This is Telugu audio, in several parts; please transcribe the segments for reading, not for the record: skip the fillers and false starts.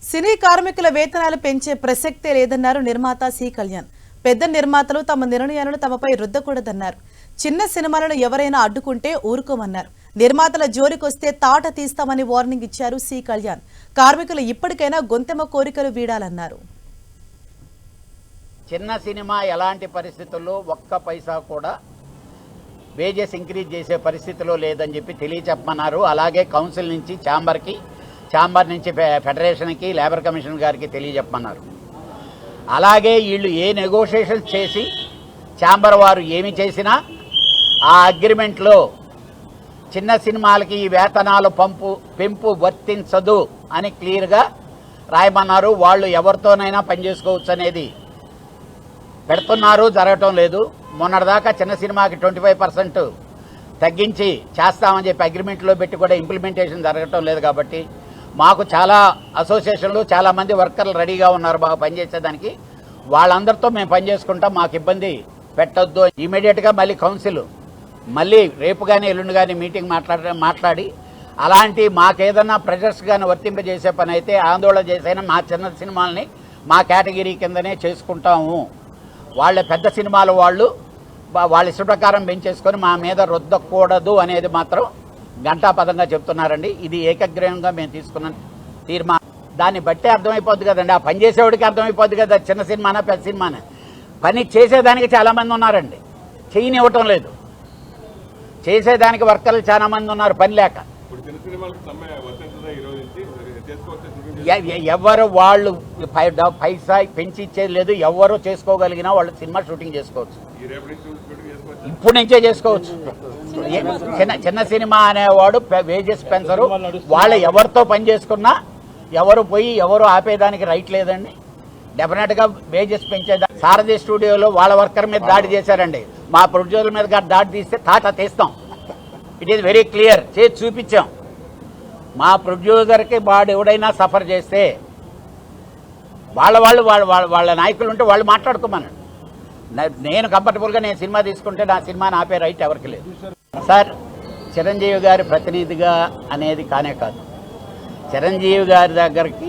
సినీ కార్మికుల వేతనాలు పెంచే ప్రసక్తే లేదన్నారు నిర్మాత సి కళ్యాణ్. పెద్ద నిర్మాతలు తమ నిర్ణయాలను తమపై రుద్దకూడదన్నారు. చిన్న సినిమాలను ఎవరైనా అడ్డుకుంటే ఊరుకోమన్నారు. నిర్మాతల జోలికొస్తే తాట తీస్తామని వార్నింగ్ ఇచ్చారు సి కళ్యాణ్. కార్మికులు ఇప్పటికైనా గొంతెమ్మ కోరికలు వీడాలన్నారు. చిన్న సినిమా ఎలాంటి పరిస్థితుల్లో ఒక్క పైసా కూడా వేజెస్ ఇంక్రీజ్ చేసే పరిస్థితిలో లేదని చెప్పి తెలియచెప్పమన్నారు. అలాగే కౌన్సిల్ నుంచి ఛాంబర్ నుంచి ఫెడరేషన్కి లేబర్ కమిషన్ గారికి తెలియజెప్పమన్నారు. అలాగే వీళ్ళు ఏ నెగోషియేషన్స్ చేసి ఛాంబర్ వారు ఏమి చేసినా ఆ అగ్రిమెంట్లో చిన్న సినిమాలకి ఈ వేతనాలు పెంపు వర్తించదు అని క్లియర్గా రాయమన్నారు. వాళ్ళు ఎవరితోనైనా పనిచేసుకోవచ్చు అనేది పెడుతున్నారు, జరగటం లేదు. మొన్నటిదాకా చిన్న సినిమాకి 25% తగ్గించి చేస్తామని చెప్పి అగ్రిమెంట్లో పెట్టి కూడా ఇంప్లిమెంటేషన్ జరగటం లేదు. కాబట్టి మాకు చాలా అసోసియేషన్లు చాలామంది వర్కర్లు రెడీగా ఉన్నారు బాగా పనిచేసేదానికి. వాళ్ళందరితో మేము పనిచేసుకుంటాం, మాకు ఇబ్బంది పెట్టొద్దు. ఇమీడియట్గా మళ్ళీ కౌన్సిల్ మళ్ళీ రేపు కానీ ఎల్లుండి కానీ మీటింగ్ మాట్లాడి అలాంటి మాకేదన్నా ప్రెషర్స్ కానీ వర్తింపజేసే పని అయితే ఆందోళన చేసైనా మా చిన్న సినిమాలని మా కేటగిరీ కిందనే చేసుకుంటాము. వాళ్ళ పెద్ద సినిమాలు వాళ్ళ ఇష్ట ప్రకారం పెంచేసుకొని మా మీద రుద్దకూడదు అనేది మాత్రం గంటాపదంగా చెప్తున్నారండి. ఇది ఏకగ్రీవంగా మేము తీసుకున్న తీర్మానం. దాన్ని బట్టే అర్థమైపోద్ది కదండి, ఆ పని చేసేవాడికి అర్థమైపోద్ది కదా చిన్న సినిమానా పెద్ద సినిమానా. పని చేసేదానికి చాలామంది ఉన్నారండి, చేయనివ్వటం లేదు. చేసేదానికి వర్కర్లు చాలా మంది ఉన్నారు పని లేక. ఎవరు వాళ్ళు పైసా పెంచి ఇచ్చేది లేదు. ఎవరు చేసుకోగలిగినా వాళ్ళు సినిమా షూటింగ్ చేసుకోవచ్చు, ఇప్పుడు నుంచే చేసుకోవచ్చు. చిన్న సినిమా అనేవాడు వేజెస్ పెంచరు. వాళ్ళు ఎవరితో పని చేసుకున్నా ఎవరు ఆపేదానికి రైట్ లేదండి. డెఫినెట్గా వేజెస్ పెంచేదా. సారథి స్టూడియోలో వాళ్ళ వర్కర్ మీద దాడి చేశారండి. మా ప్రొడ్యూసర్ మీద దాడి తీస్తే తాట తీస్తాం. ఇట్ ఈస్ వెరీ క్లియర్, చేసి చూపించాం. మా ప్రొడ్యూసర్కి వాడు ఎవడైనా సఫర్ చేస్తే వాళ్ళ నాయకులు ఉంటే వాళ్ళు మాట్లాడుకోమన్నాడు. నేను కంఫర్టబుల్గా నేను సినిమా తీసుకుంటే నా సినిమాని ఆపే రైట్ ఎవరికి లేదు. సార్, చిరంజీవి గారి ప్రతినిధిగా అనేది కానే కాదు. చిరంజీవి గారి దగ్గరికి,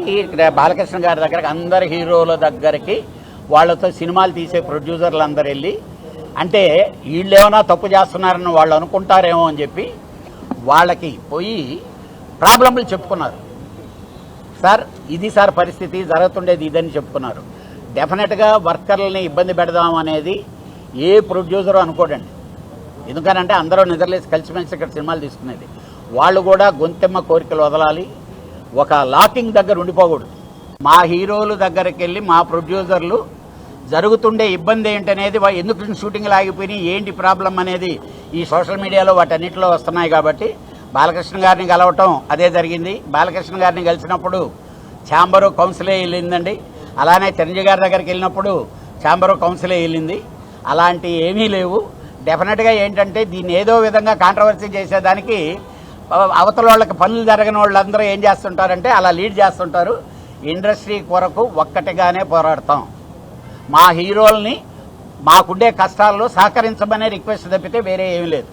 బాలకృష్ణ గారి దగ్గరికి, అందరి హీరోల దగ్గరికి వాళ్ళతో సినిమాలు తీసే ప్రొడ్యూసర్లు అందరు వెళ్ళి అంటే వీళ్ళేమైనా తప్పు చేస్తున్నారని వాళ్ళు అనుకుంటారేమో అని చెప్పి వాళ్ళకి పోయి ప్రాబ్లంలు చెప్పుకున్నారు. సార్, ఇది సార్ పరిస్థితి, జరుగుతుండేది ఇదని చెప్పుకున్నారు. డెఫినెట్గా వర్కర్లని ఇబ్బంది పెడదాం అనేది ఏ ప్రొడ్యూసరు అనుకోడండి. ఎందుకనంటే అందరూ నిద్రలేసి కలిసిమెలిసి ఇక్కడ సినిమాలు తీసుకునేది. వాళ్ళు కూడా గొంతెమ్మ కోరికలు వదలాలి, ఒక లాకింగ్ దగ్గర ఉండిపోకూడదు. మా హీరోల దగ్గరికి వెళ్ళి మా ప్రొడ్యూసర్లు జరుగుతుండే ఇబ్బంది ఏంటనేది, ఎందుకు షూటింగ్లు ఆగిపోయినాయి, ఏంటి ప్రాబ్లం అనేది ఈ సోషల్ మీడియాలో వాటన్నిటిలో వస్తున్నాయి. కాబట్టి బాలకృష్ణ గారిని కలవటం అదే జరిగింది. బాలకృష్ణ గారిని కలిసినప్పుడు ఛాంబరు కౌన్సిలే వెళ్ళిందండి. అలానే చిరంజీవి గారి దగ్గరికి వెళ్ళినప్పుడు ఛాంబరు కౌన్సిలే వెళ్ళింది. అలాంటి ఏమీ లేవు. డెఫినెట్గా ఏంటంటే దీన్ని ఏదో విధంగా కాంట్రవర్సీ చేసేదానికి అవతల వాళ్ళకి పనులు జరగని వాళ్ళందరూ ఏం చేస్తుంటారంటే అలా లీడ్ చేస్తుంటారు. ఇండస్ట్రీ కొరకు ఒక్కటిగానే పోరాడతాం. మా హీరోల్ని మాకుండే కష్టాల్లో సహకరించమనే రిక్వెస్ట్ తప్పితే వేరే ఏమీ లేదు.